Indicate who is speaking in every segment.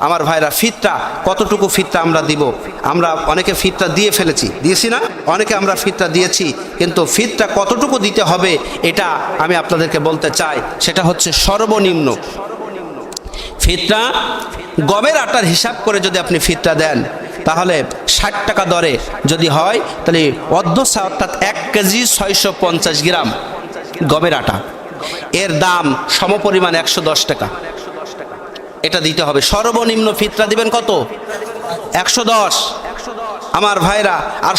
Speaker 1: আমার ভাইরা ফিতরা কতটুকু ফিতরা আমরা দিব? আমরা অনেকে ফিতরা দিয়ে ফেলেছি, দিয়েছি না? অনেকে আমরা ফিতরা দিয়েছি, কিন্তু ফিতরা কতটুকু দিতে হবে এটা আমি আপনাদেরকে বলতে চাই। সেটা হচ্ছে সর্বনিম্ন ফিতরা গমের আটার হিসাব করে যদি আপনি ফিতরা দেন, তাহলে 60 টাকা দরে যদি হয়, তাহলে অর্ধসা অর্থাৎ 1 কেজি 650 গ্রাম গমের আটা, এর দাম সমপরিমাণ 110 টাকা। এটা দিতে হবে। সর্বনিম্ন ফিতরা দিবেন কত? 110 আমার ভাইরা। আর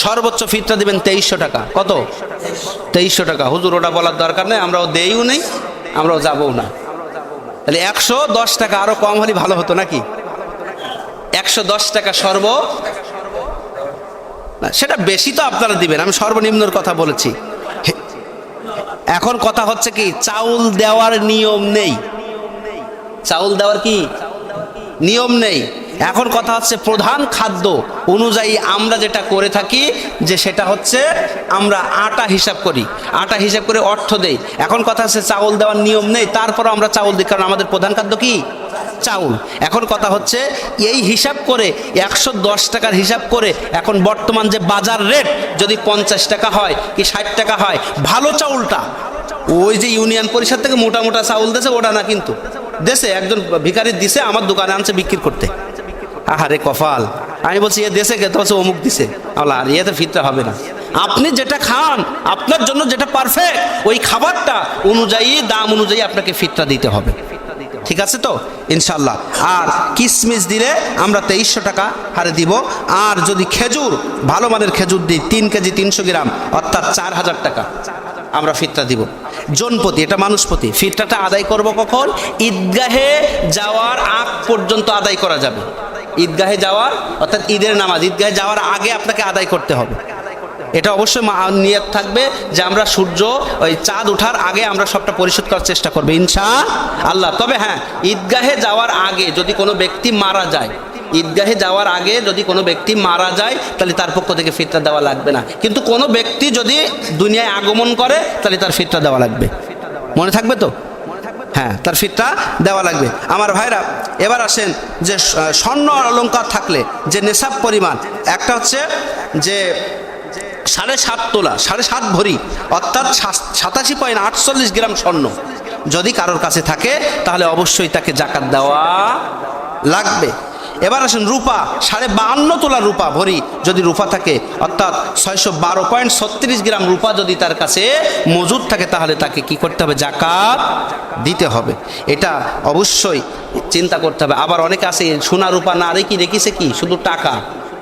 Speaker 1: সর্বোচ্চ ফিতরা দিবেন 2300 টাকা। কত? 2300 টাকা। হুজুর ওটা বলার দরকার নেই, আমরাও দেইও নেই, আমরাও যাবও না। তাহলে 110 টাকা আরো কম হলে ভালো হতো নাকি? 110 টাকা সেটা বেশি তো আপনারা দিবেন, আমি সর্বনিম্নের কথা বলেছি। এখন কথা হচ্ছে কি, চাউল দেওয়ার নিয়ম নেই। চাউল দেওয়ার কি নিয়ম নেই। এখন কথা হচ্ছে প্রধান খাদ্য অনুযায়ী আমরা যেটা করে থাকি, যে সেটা হচ্ছে আমরা আটা হিসাব করি, আটা হিসাব করে অর্থ দেই। এখন কথা হচ্ছে চাউল দেওয়ার নিয়ম নেই, তারপরও আমরা চাউল দিই, কারণ আমাদের প্রধান খাদ্য কি? চাউল। এখন কথা হচ্ছে এই হিসাব করে 110 টাকার হিসাব করে এখন বর্তমান যে বাজার রেট যদি 50 টাকা হয় কি 60 টাকা হয়, ভালো চাউলটা ওই যে ইউনিয়ন পরিষদ থেকে মোটা মোটা চাউল দিয়েছে ওটা না, কিন্তু দেশে একজন ভিখারি দিছে, আমার দোকানে আনছে বিক্রি করতে। আহারে কপাল। আমি বলছি এ দেশে কে? তো অমুক দিছে। আর ইয়েতে ফিতরা হবে না। আপনি যেটা খান, আপনার জন্য যেটা পারফেক্ট, ওই খাবারটা অনুযায়ী দাম অনুযায়ী আপনাকে ফিতরা দিতে হবে। ঠিক আছে তো ইনশাল্লাহ। আর কিশমিশ দিলে আমরা 2300 টাকা হারে দিব। আর যদি খেজুর, ভালো মানের খেজুর দিই 3 কেজি 300 গ্রাম, অর্থাৎ 4000 টাকা আমরা ফিতরা দিব জনপ্রতি। এটা মানুষপ্রতি। ফিতরাটা আদায় করব কখন? ঈদগাহে যাওয়ার আগ পর্যন্ত আদায় করা যাবে। ঈদগাহে যাওয়ার অর্থাৎ ঈদের নামাজ ঈদগাহে যাওয়ার আগে আপনাকে আদায় করতে হবে। এটা অবশ্যই নিয়ত থাকবে যে আমরা সূর্য ওই চাঁদ ওঠার আগে আমরা সবটা পরিশোধ করার চেষ্টা করবো ইনশাআল্লাহ। তবে হ্যাঁ, ঈদগাহে যাওয়ার আগে যদি কোনো ব্যক্তি মারা যায়, ঈদগাহে যাওয়ার আগে যদি কোনো ব্যক্তি মারা যায়, তাহলে তার পক্ষ থেকে ফিতরা দেওয়া লাগবে না। কিন্তু কোনো ব্যক্তি যদি দুনিয়ায় আগমন করে, তাহলে তার ফিতরা দেওয়া লাগবে। মনে থাকবে তো? হ্যাঁ, তার ফিতরা দেওয়া লাগবে। আমার ভাইরা, এবার আসেন যে স্বর্ণ অলংকার থাকলে যে নেশাব পরিমাণ, একটা হচ্ছে যে 7.5 তোলা 7.5 ভরি, অর্থাৎ 87.48 গ্রাম স্বর্ণ যদি কারোর কাছে থাকে, তাহলে অবশ্যই তাকে জাকাত দেওয়া লাগবে। এবার আসেন রূপা, 52.5 তোলা রূপা ভরি যদি রূপা থাকে, অর্থাৎ 612.36 গ্রাম রূপা যদি তার কাছে মজুদ থাকে, তাহলে তাকে কি করতে হবে? জাকাত দিতে হবে। এটা অবশ্যই চিন্তা করতে হবে। আবার অনেকে আছে সোনা রূপা না রেখে রেখেছে কি শুধু টাকা,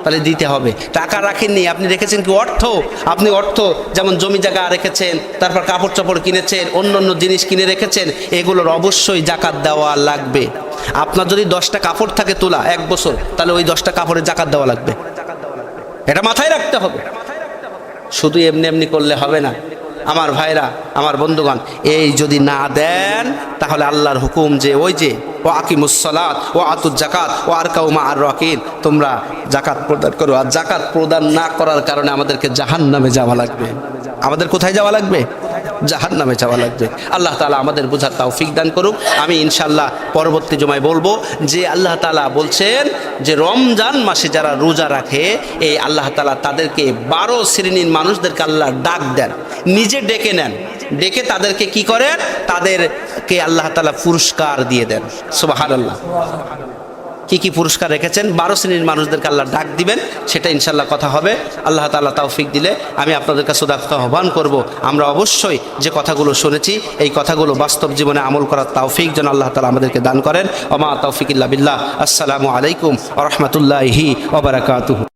Speaker 1: তাহলে দিতে হবে। টাকা রাখেননি, আপনি রেখেছেন কি অর্থ। আপনি অর্থ যেমন জমি জায়গা রেখেছেন, তারপর কাপড় চোপড় কিনেছেন, অন্য অন্য জিনিস কিনে রেখেছেন, এগুলোর অবশ্যই জাকাত দেওয়া লাগবে। আপনার যদি 10টা কাপড় থাকে তোলা 1 বছর, তাহলে ওই 10টা কাপড়ের জাকাত দেওয়া লাগবে। এটা মাথায় রাখতে হবে। শুধু এমনি এমনি করলে হবে না আমার ভাইরা, আমার বন্ধুগণ। এই যদি না দেন, তাহলে আল্লাহর হুকুম যে ওই যে ও আকিমুস সালাত ও আতুজ জাকাত ও আরকাউ মা'আর রাকিন, তোমরা জাকাত প্রদান করো। আর জাকাত প্রদান না করার কারণে আমাদেরকে জাহান্নামে যাওয়া লাগবে। আমাদের কোথায় যাওয়া লাগবে? জাহান্নামে যাওয়া লাগবে। আল্লাহ তাআলা আমাদের বোঝার তৌফিক দান করুক। আমি ইনশাআল্লাহ পরবর্তী জুমায় বলবো যে আল্লাহ তাআলা বলছেন যে রমজান মাসে যারা রোজা রাখে, এই আল্লাহ তাআলা তাদেরকে 12 শ্রেণীর মানুষদেরকে আল্লাহ ডাক দেন, নিজে ডেকে নেন, ডেকে তাদেরকে কি করেন? তাদেরকে আল্লাহ তাআলা পুরস্কার দিয়ে দেন। সুবহানাল্লাহ। কি কি পুরস্কার রেখেছেন? 12 শ্রেণীর মানুষদেরকে আল্লাহ ডাক দিবেন, সেটা ইনশাআল্লাহ কথা হবে। আল্লাহ তাআলা তৌফিক দিলে আমি আপনাদের কাছে আহ্বান করব, আমরা অবশ্যই যে কথাগুলো শুনেছি এই কথাগুলো বাস্তব জীবনে আমল করার তৌফিক যেন আল্লাহ তাআলা আমাদেরকে দান করেন। ওয়া মা তৌফিক ইল্লা বিল্লাহ। আসসালামু আলাইকুম ওয়া রাহমাতুল্লাহি ওয়া বারাকাতুহু।